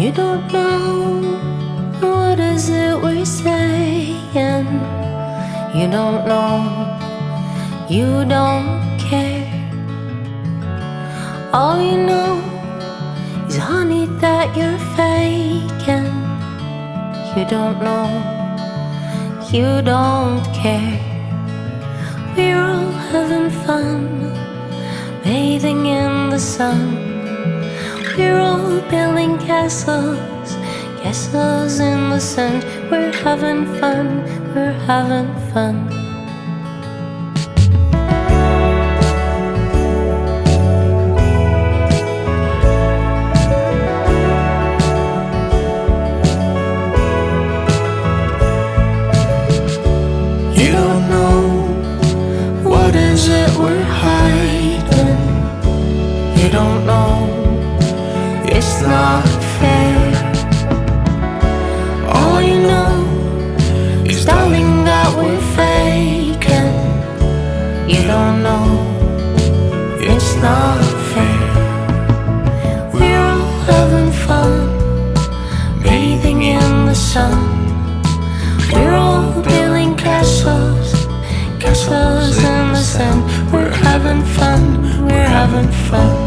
You don't know what is it we're saying. You don't know, you don't care. All you know is honey that you're faking. You don't know, you don't care. We're all having fun, bathing in the sun. We're all building castles, castles in the sand. We're having fun, we're having fun. You don't know what is it we're hiding. You don't know, it's not fair. All you know is, darling, that we're faking. You don't know, it's not fair. We're all having fun, bathing in the sun. We're all building castles, castles in the sand. We're having fun, we're having fun.